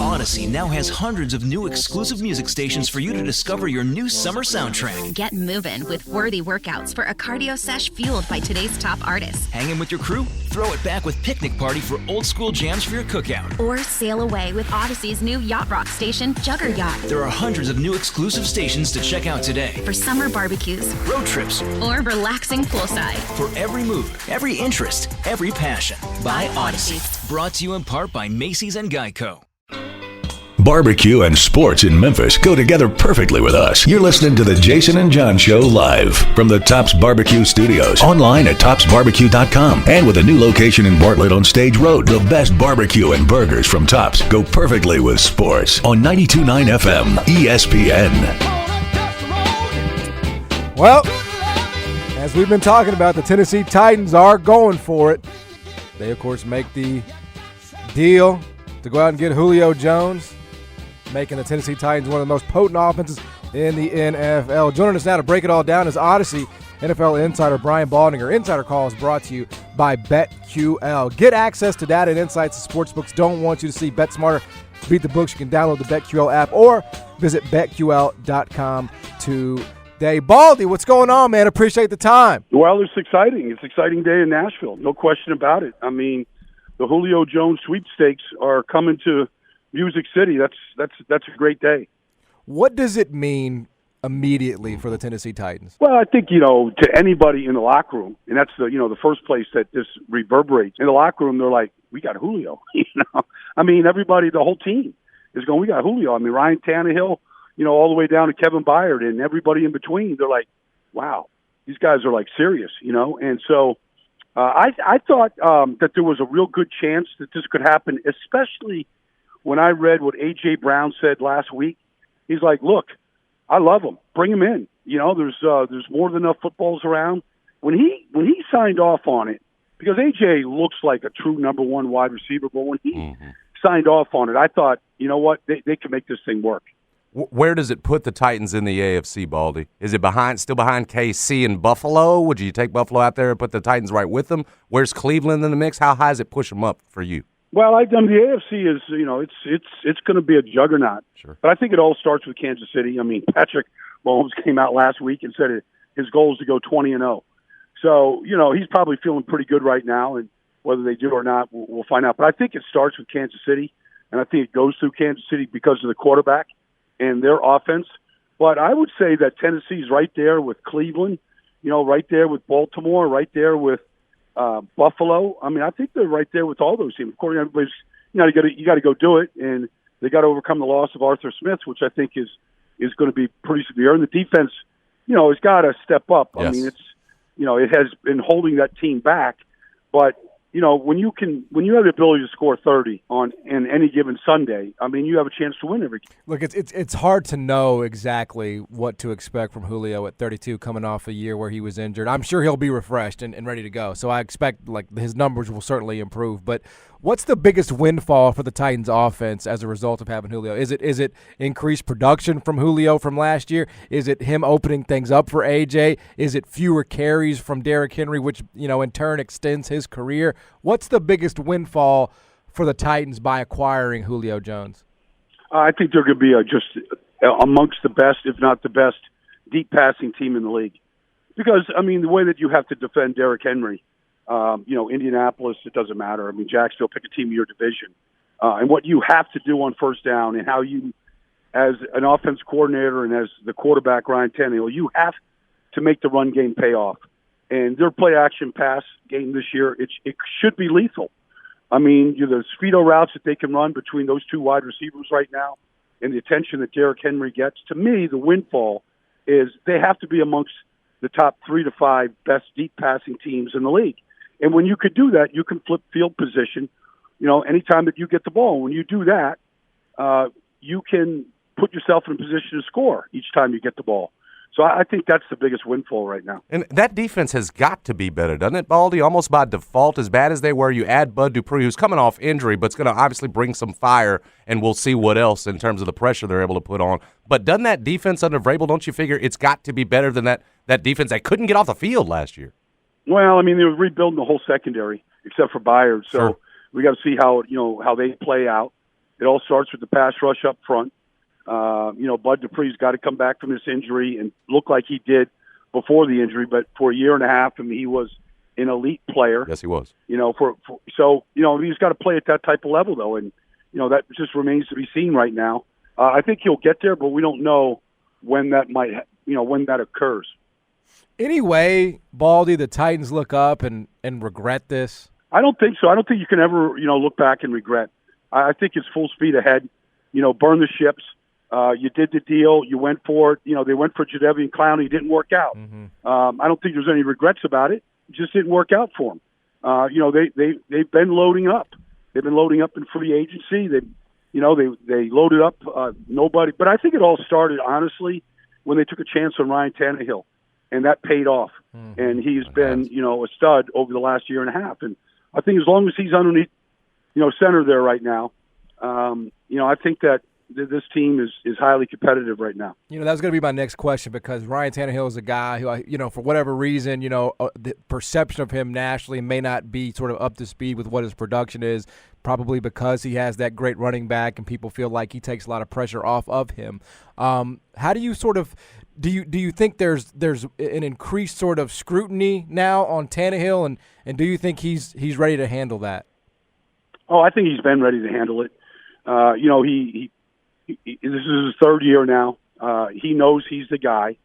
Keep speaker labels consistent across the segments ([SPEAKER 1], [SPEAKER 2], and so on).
[SPEAKER 1] Odyssey now has hundreds of new exclusive music stations for you to discover your new summer soundtrack.
[SPEAKER 2] Get moving with worthy workouts for a cardio sesh fueled by today's top artists.
[SPEAKER 1] Hanging with your crew? Throw it back with Picnic Party for old school jams for your cookout.
[SPEAKER 2] Or sail away with Odyssey's new yacht rock station, Jugger Yacht.
[SPEAKER 1] There are hundreds of new exclusive stations to check out today.
[SPEAKER 2] For summer barbecues,
[SPEAKER 1] road trips,
[SPEAKER 2] or relaxing poolside.
[SPEAKER 1] For every mood, every interest, every passion. By Odyssey. Brought to you in part by Macy's and Geico.
[SPEAKER 3] Barbecue and sports in Memphis go together perfectly with us. You're listening to the Jason and John Show live from the Tops Barbecue Studios. Online at topsbarbecue.com. And with a new location in Bartlett on Stage Road, the best barbecue and burgers from Tops go perfectly with sports on 92.9 FM ESPN.
[SPEAKER 4] Well, as we've been talking about, the Tennessee Titans are going for it. They, of course, make the deal to go out and get Julio Jones, making the Tennessee Titans one of the most potent offenses in the NFL. Joining us now to break it all down is Odyssey NFL insider Brian Baldinger. Insider Call is brought to you by BetQL. Get access to data and insights the sportsbooks don't want you to see. Bet smarter, beat the books. You can download the BetQL app or visit betql.com today. Baldy, what's going on, man? Appreciate the time.
[SPEAKER 5] Well, it's exciting. It's an exciting day in Nashville. No question about it. I mean, the Julio Jones sweepstakes are coming to Music City. That's a great day.
[SPEAKER 4] What does it mean immediately for the Tennessee Titans?
[SPEAKER 5] Well, I think, to anybody in the locker room, and that's the first place that this reverberates. In the locker room, they're like, we got Julio. I mean, everybody, the whole team is going, we got Julio. I mean, Ryan Tannehill, all the way down to Kevin Byard and everybody in between. They're like, wow, these guys are like serious, and so I thought that there was a real good chance that this could happen, especially when I read what A.J. Brown said last week. He's like, look, I love him. Bring him in. There's more than enough footballs around. When he signed off on it, because A.J. looks like a true number one wide receiver, but when he signed off on it, I thought, you know what, they can make this thing work.
[SPEAKER 6] Where does it put the Titans in the AFC, Baldy? Is it still behind KC and Buffalo? Would you take Buffalo out there and put the Titans right with them? Where's Cleveland in the mix? How high does it push them up for you?
[SPEAKER 5] Well, the AFC is, it's going to be a juggernaut.
[SPEAKER 6] Sure.
[SPEAKER 5] But I think it all starts with Kansas City. I mean, Patrick Mahomes came out last week and said his goal is to go 20-0. So, he's probably feeling pretty good right now, and whether they do or not, we'll find out. But I think it starts with Kansas City, and I think it goes through Kansas City because of the quarterback and their offense. But I would say that Tennessee's right there with Cleveland, right there with Baltimore, right there with Buffalo. I mean, I think they're right there with all those teams. Of course, everybody's, you got to go do it, and they got to overcome the loss of Arthur Smith, which I think is going to be pretty severe. And the defense, has got to step up.
[SPEAKER 6] Yes.
[SPEAKER 5] I mean, it's, it has been holding that team back, but when you have the ability to score 30 on any given Sunday, I mean, you have a chance to win every game.
[SPEAKER 4] Look, it's hard to know exactly what to expect from Julio at 32, coming off a year where he was injured. I'm sure he'll be refreshed and ready to go. So I expect his numbers will certainly improve. But what's the biggest windfall for the Titans offense as a result of having Julio? Is it increased production from Julio from last year? Is it him opening things up for AJ? Is it fewer carries from Derrick Henry, which, in turn extends his career? What's the biggest windfall for the Titans by acquiring Julio Jones?
[SPEAKER 5] I think they're going to be just amongst the best, if not the best, deep passing team in the league. Because, I mean, the way that you have to defend Derrick Henry, Indianapolis, it doesn't matter. I mean, Jacksonville, pick a team in your division. And what you have to do on first down and how you, as an offense coordinator and as the quarterback, Ryan Tannehill, you have to make the run game pay off. And their play-action pass game this year, it should be lethal. I mean, the speedo routes that they can run between those two wide receivers right now and the attention that Derrick Henry gets, to me, the windfall is they have to be amongst the top 3 to 5 best deep passing teams in the league. And when you could do that, you can flip field position, anytime that you get the ball. When you do that, you can put yourself in a position to score each time you get the ball. So I think that's the biggest windfall right now.
[SPEAKER 6] And that defense has got to be better, doesn't it, Baldy? Almost by default, as bad as they were, you add Bud Dupree, who's coming off injury, but it's going to obviously bring some fire, and we'll see what else in terms of the pressure they're able to put on. But doesn't that defense under Vrabel, don't you figure it's got to be better than that defense that couldn't get off the field last year?
[SPEAKER 5] Well, I mean, they were rebuilding the whole secondary except for Byard, so
[SPEAKER 6] Sure.
[SPEAKER 5] we got to see how they play out. It all starts with the pass rush up front. Bud Dupree's got to come back from this injury and look like he did before the injury, but for a year and a half, he was an elite player.
[SPEAKER 6] Yes, he was.
[SPEAKER 5] So he's got to play at that type of level, though, and that just remains to be seen right now. I think he'll get there, but we don't know when that when that occurs.
[SPEAKER 4] Anyway, Baldy, the Titans look up and regret this?
[SPEAKER 5] I don't think so. I don't think you can ever, look back and regret. I think it's full speed ahead. Burn the ships. You did the deal. You went for it. They went for Jadeveon Clowney. It didn't work out.
[SPEAKER 4] Mm-hmm.
[SPEAKER 5] I don't think there's any regrets about it. It just didn't work out for them. They've been loading up. They've been loading up in free agency. They loaded up nobody. But I think it all started, honestly, when they took a chance on Ryan Tannehill, and that paid off. Mm-hmm. And he's been, a stud over the last year and a half. And I think as long as he's underneath, center there right now, I think that this team is highly competitive right now.
[SPEAKER 4] That was going to be my next question, because Ryan Tannehill is a guy who, for whatever reason, the perception of him nationally may not be sort of up to speed with what his production is, probably because he has that great running back and people feel like he takes a lot of pressure off of him. How do you sort of do you think there's an increased sort of scrutiny now on Tannehill, and do you think he's ready to handle that?
[SPEAKER 5] Oh, I think he's been ready to handle it. This is his third year now. He knows he's the guy.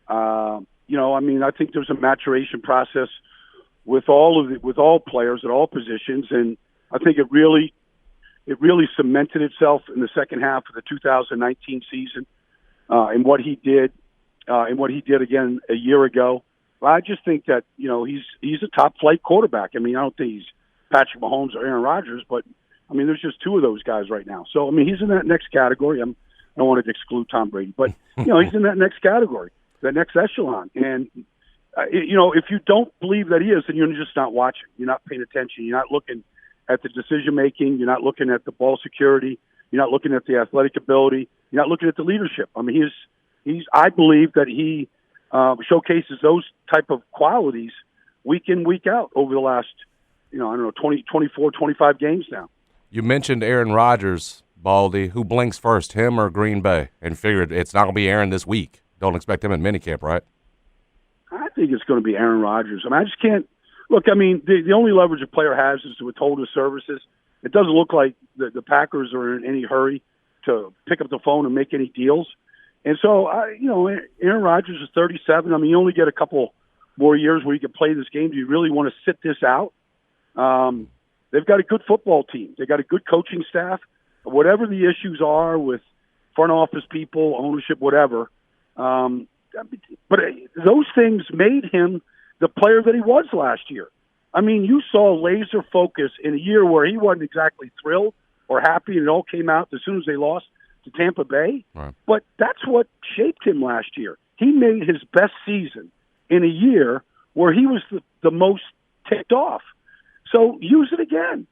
[SPEAKER 5] I think there's a maturation process with all players at all positions, and I think it really cemented itself in the second half of the 2019 season, and what he did again a year ago. I just think that he's a top flight quarterback. I don't think he's Patrick Mahomes or Aaron Rodgers, but there's just two of those guys right now. So, he's in that next category. I don't want to exclude Tom Brady, but, he's in that next category, that next echelon. And, if you don't believe that he is, then you're just not watching. You're not paying attention. You're not looking at the decision-making. You're not looking at the ball security. You're not looking at the athletic ability. You're not looking at the leadership. I believe that he showcases those type of qualities week in, week out over the last, 24, 25 games now.
[SPEAKER 6] You mentioned Aaron Rodgers, Baldy. Who blinks first, him or Green Bay? And figured it's not going to be Aaron this week. Don't expect him in minicamp, right?
[SPEAKER 5] I think it's going to be Aaron Rodgers. I just can't – look, the only leverage a player has is to withhold his services. It doesn't look like the Packers are in any hurry to pick up the phone and make any deals. And so, Aaron Rodgers is 37. You only get a couple more years where you can play this game. Do you really want to sit this out? They've got a good football team. They've got a good coaching staff. Whatever the issues are with front office people, ownership, whatever, but those things made him the player that he was last year. You saw laser focus in a year where he wasn't exactly thrilled or happy, and it all came out as soon as they lost to Tampa Bay.
[SPEAKER 6] Right.
[SPEAKER 5] But that's what shaped him last year. He made his best season in a year where he was the most ticked off. So use it again.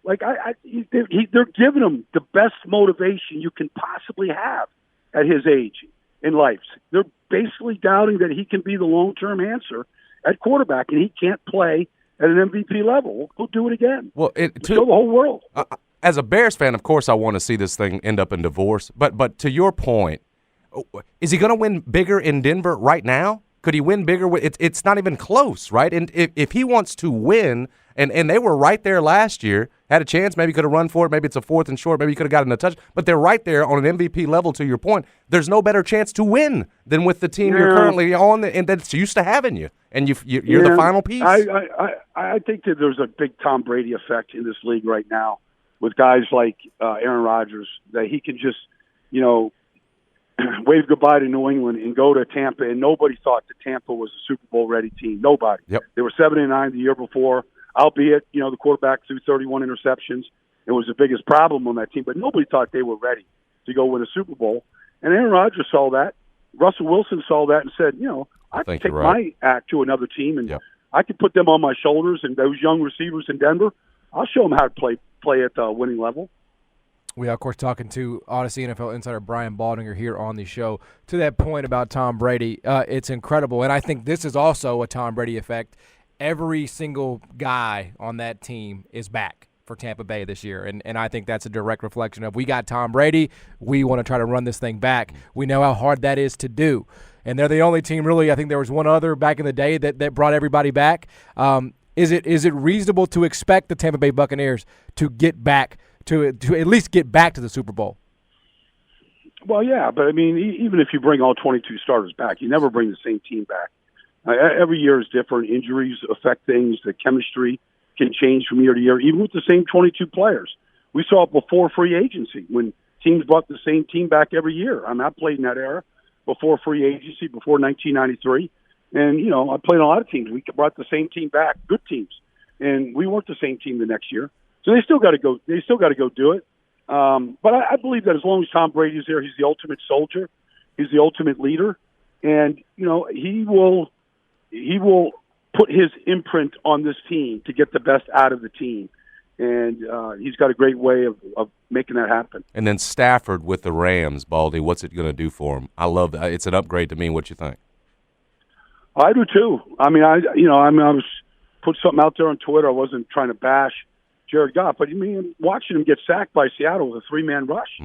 [SPEAKER 5] They're giving him the best motivation you can possibly have at his age in life. They're basically doubting that he can be the long-term answer at quarterback, and he can't play at an MVP level. We'll do it again.
[SPEAKER 6] Well,
[SPEAKER 5] show the whole world.
[SPEAKER 6] As a Bears fan, of course, I want to see this thing end up in divorce. But to your point, is he going to win bigger in Denver right now? Could he win bigger? It's not even close, right? And if he wants to win, and they were right there last year, had a chance, maybe could have run for it, maybe it's a 4th and short, maybe he could have gotten a touch, but they're right there on an MVP level, to your point. There's no better chance to win than with the team you're currently on and that's used to having you, and you're the final piece.
[SPEAKER 5] I think that there's a big Tom Brady effect in this league right now with guys like Aaron Rodgers, that he can just, wave goodbye to New England and go to Tampa, and nobody thought that Tampa was a Super Bowl ready team. Nobody.
[SPEAKER 6] Yep.
[SPEAKER 5] They were 7-9 the year before, albeit, the quarterback threw 31 interceptions. It was the biggest problem on that team, but nobody thought they were ready to go win a Super Bowl. And Aaron Rodgers saw that. Russell Wilson saw that and said, I can take my act to another team, and I can put them on my shoulders, and those young receivers in Denver, I'll show them how to play at the winning level.
[SPEAKER 4] We are, of course, talking to Odyssey NFL insider Brian Baldinger here on the show. To that point about Tom Brady, it's incredible. And I think this is also a Tom Brady effect. Every single guy on that team is back. for Tampa Bay this year. And I think that's a direct reflection of, we got Tom Brady, we want to try to run this thing back. We know how hard that is to do. And they're the only team, really, I think there was one other back in the day that brought everybody back. Is it reasonable to expect the Tampa Bay Buccaneers to get back to at least get back to the Super Bowl?
[SPEAKER 5] Well, yeah, but I mean, even if you bring all 22 starters back, you never bring the same team back. Every year is different. Injuries affect things. The chemistry can change from year to year, even with the same 22 players. We saw it before free agency when teams brought the same team back every year. I mean, I played in that era before free agency, before 1993. And, you know, I played on a lot of teams. We brought the same team back, good teams. And we weren't the same team the next year. So they still got to go. They still got to go do it. But I believe that as long as Tom Brady's there, he's the ultimate soldier. He's the ultimate leader. And, you know, he will put his imprint on this team to get the best out of the team. And he's got a great way of making that happen. And
[SPEAKER 6] then Stafford with the Rams, Baldy, what's it going to do for him? I love that. It's an upgrade to me. What you think?
[SPEAKER 5] I do too. I mean, I was put something out there on Twitter. I wasn't trying to bash Jared Goff, but I mean, watching him get sacked by Seattle with a 3-man rush,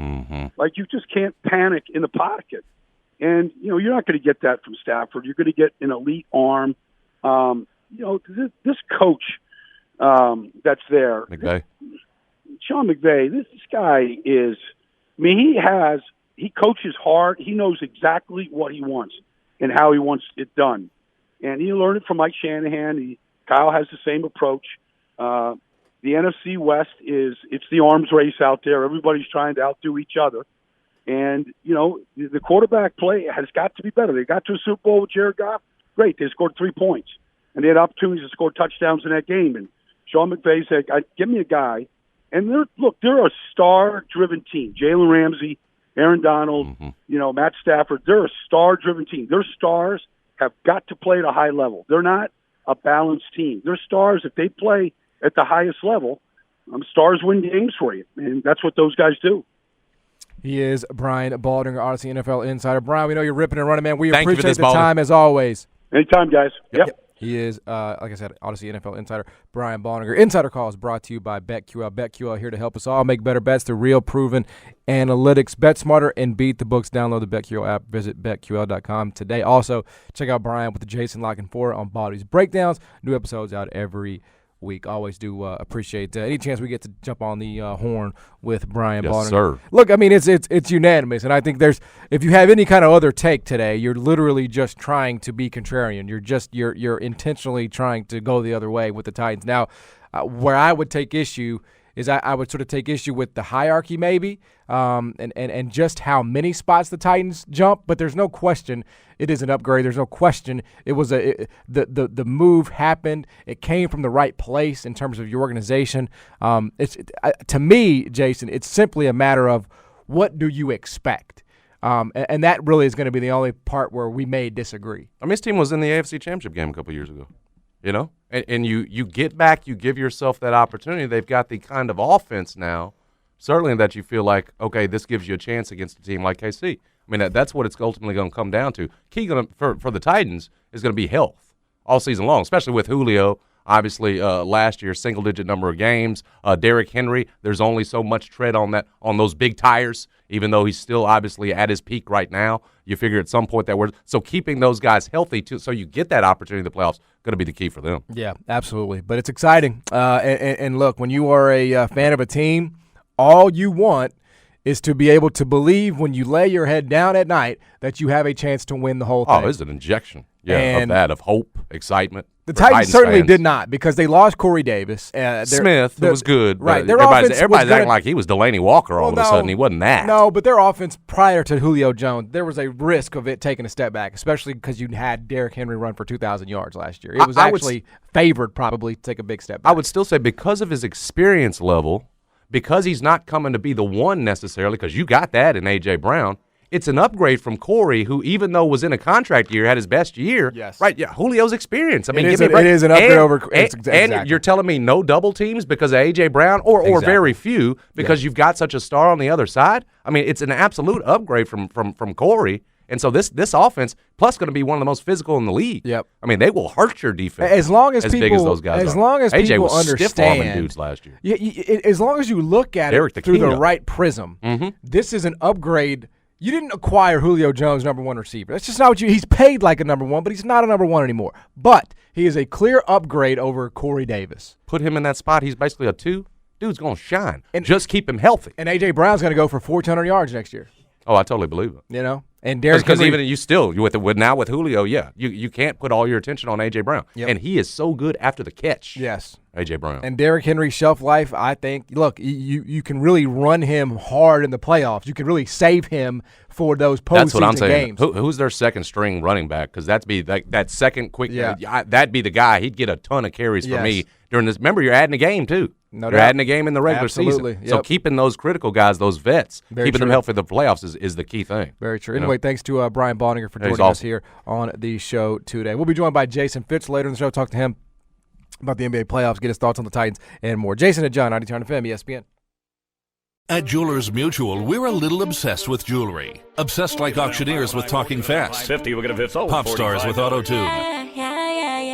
[SPEAKER 5] like, you just can't panic in the pocket. And, you know, you're not going to get that from Stafford. You're going to get an elite arm. You know, this coach that's there, Sean McVay, this guy is, I mean, he coaches hard. He knows exactly what he wants and how he wants it done. And he learned it from Mike Shanahan. Kyle has the same approach. The NFC West it's the arms race out there. Everybody's trying to outdo each other. And, you know, the quarterback play has got to be better. They got to a Super Bowl with Jared Goff. Great. They scored 3 points. And they had opportunities to score touchdowns in that game. And Sean McVay said, give me a guy. And they're a star-driven team. Jalen Ramsey, Aaron Donald, you know, Matt Stafford. They're a star-driven team. Their stars have got to play at a high level. They're not a balanced team. They're stars. If they play at the highest level, stars win games for you. And that's what those guys do.
[SPEAKER 4] He is Brian Baldinger, Odyssey NFL Insider. Brian, we know you're ripping and running, man. We
[SPEAKER 6] Thank
[SPEAKER 4] appreciate the time as always.
[SPEAKER 5] Anytime, guys. Yep.
[SPEAKER 4] He is, like I said, Odyssey NFL Insider, Brian Baldinger. Insider Call is brought to you by BetQL. BetQL here to help us all make better bets through real proven analytics. Bet smarter and beat the books. Download the BetQL app. Visit BetQL.com today. Also, check out Brian with the Jason Lock and 4 on Baldy's Breakdowns. New episodes out every week. Always do appreciate any chance we get to jump on the horn with Brian Baldinger.
[SPEAKER 6] Yes, sir.
[SPEAKER 4] Look, I mean, it's unanimous, and I think if you have any kind of other take today, you're literally just trying to be contrarian. You're intentionally trying to go the other way with the Titans. Now, where I would take issue is I would sort of take issue with the hierarchy maybe, and just how many spots the Titans jump. But there's no question it is an upgrade. There's no question it was the move happened. It came from the right place in terms of your organization. To me, Jason, it's simply a matter of what do you expect, and that really is going to be the only part where we may disagree.
[SPEAKER 6] I mean, this team was in the AFC Championship game a couple years ago. You know, and you get back, you give yourself that opportunity. They've got the kind of offense now, certainly, that you feel like, okay, this gives you a chance against a team like KC. I mean, that's what it's ultimately going to come down to. Key for the Titans is going to be health all season long, especially with Julio. Obviously, last year, single-digit number of games. Derrick Henry, there's only so much tread on those big tires, even though he's still obviously at his peak right now. You figure at some point so keeping those guys healthy too, so you get that opportunity in the playoffs, going to be the key for them.
[SPEAKER 4] Yeah, absolutely. But it's exciting. And look, when you are a fan of a team, all you want is to be able to believe when you lay your head down at night that you have a chance to win the whole thing.
[SPEAKER 6] Oh, it's an injection. Of hope, excitement.
[SPEAKER 4] The Titans certainly did not, because they lost Corey Davis.
[SPEAKER 6] Smith was good.
[SPEAKER 4] Right.
[SPEAKER 6] Everybody's acting like he was Delaney Walker all of a sudden. He wasn't that.
[SPEAKER 4] No, but their offense prior to Julio Jones, there was a risk of it taking a step back, especially because you had Derrick Henry run for 2,000 yards last year. It was actually favored probably to take a big step back.
[SPEAKER 6] I would still say because of his experience level, because he's not coming to be the one necessarily, because you got that in A.J. Brown, it's an upgrade from Corey, who, even though was in a contract year, had his best year.
[SPEAKER 4] Yes.
[SPEAKER 6] Right. Yeah. Julio's experience. I mean,
[SPEAKER 4] it is an upgrade over. Exactly.
[SPEAKER 6] And you're telling me no double teams because of A.J. Brown, or very few because you've got such a star on the other side. I mean, it's an absolute upgrade from Corey. And so this offense, plus going to be one of the most physical in the league.
[SPEAKER 4] Yep.
[SPEAKER 6] I mean, they will hurt your defense
[SPEAKER 4] as long as
[SPEAKER 6] big as those guys
[SPEAKER 4] as
[SPEAKER 6] are.
[SPEAKER 4] long as
[SPEAKER 6] AJ
[SPEAKER 4] people
[SPEAKER 6] was
[SPEAKER 4] understand,
[SPEAKER 6] stiff-arming dudes last year.
[SPEAKER 4] As long as you look at
[SPEAKER 6] Derek
[SPEAKER 4] it through the
[SPEAKER 6] Tequila.
[SPEAKER 4] right prism, this is an upgrade. You didn't acquire Julio Jones, number one receiver. That's just not what he's paid like a number one, but he's not a number one anymore. But he is a clear upgrade over Corey Davis.
[SPEAKER 6] Put him in that spot, he's basically a 2. Dude's going to shine. And just keep him healthy.
[SPEAKER 4] And A.J. Brown's going to go for 1,400 yards next year.
[SPEAKER 6] Oh, I totally believe it.
[SPEAKER 4] You know? And Derrick
[SPEAKER 6] Because
[SPEAKER 4] Henry,
[SPEAKER 6] even you still, with Julio, you can't put all your attention on A.J. Brown.
[SPEAKER 4] Yep.
[SPEAKER 6] And he is so good after the catch.
[SPEAKER 4] Yes.
[SPEAKER 6] A.J. Brown.
[SPEAKER 4] And Derrick Henry's shelf life, I think, look, you can really run him hard in the playoffs. You can really save him for those postseason
[SPEAKER 6] That's what I'm saying.
[SPEAKER 4] games.
[SPEAKER 6] Who's their second string running back? Because that'd be that second quick. That'd be the guy. He'd get a ton of carries for me during this. Remember, you're adding a game too.
[SPEAKER 4] No
[SPEAKER 6] you're
[SPEAKER 4] doubt.
[SPEAKER 6] adding a game in the regular
[SPEAKER 4] Absolutely.
[SPEAKER 6] season. So
[SPEAKER 4] Yep.
[SPEAKER 6] keeping those critical guys, those vets, keeping them
[SPEAKER 4] true.
[SPEAKER 6] healthy in the playoffs is the key thing.
[SPEAKER 4] Very true.
[SPEAKER 6] You know?
[SPEAKER 4] Anyway, thanks to Brian Bonninger for
[SPEAKER 6] Yeah, he's
[SPEAKER 4] joining us
[SPEAKER 6] awesome.
[SPEAKER 4] here on the show today. We'll be joined by Jason Fitz later in the show. Talk to him about the NBA playoffs, get his thoughts on the Titans, and more. Jason and John, 92 FM, ESPN.
[SPEAKER 7] At Jewelers Mutual, we're a little obsessed with jewelry. Obsessed like auctioneers with talking fast.
[SPEAKER 8] 50, we're going to sold.
[SPEAKER 7] Pop stars with auto-tune.
[SPEAKER 9] Yeah.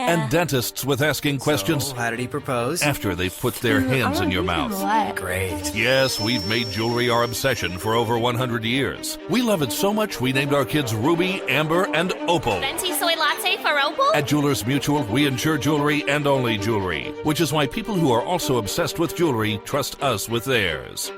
[SPEAKER 7] And dentists with asking questions
[SPEAKER 10] how did he propose?
[SPEAKER 7] after they've put their hands in your mouth.
[SPEAKER 10] Great.
[SPEAKER 7] Yes, we've made jewelry our obsession for over 100 years. We love it so much we named our kids Ruby, Amber, and Opal.
[SPEAKER 9] Venti soy latte for Opal?
[SPEAKER 7] At Jewelers Mutual, we insure jewelry and only jewelry, which is why people who are also obsessed with jewelry trust us with theirs.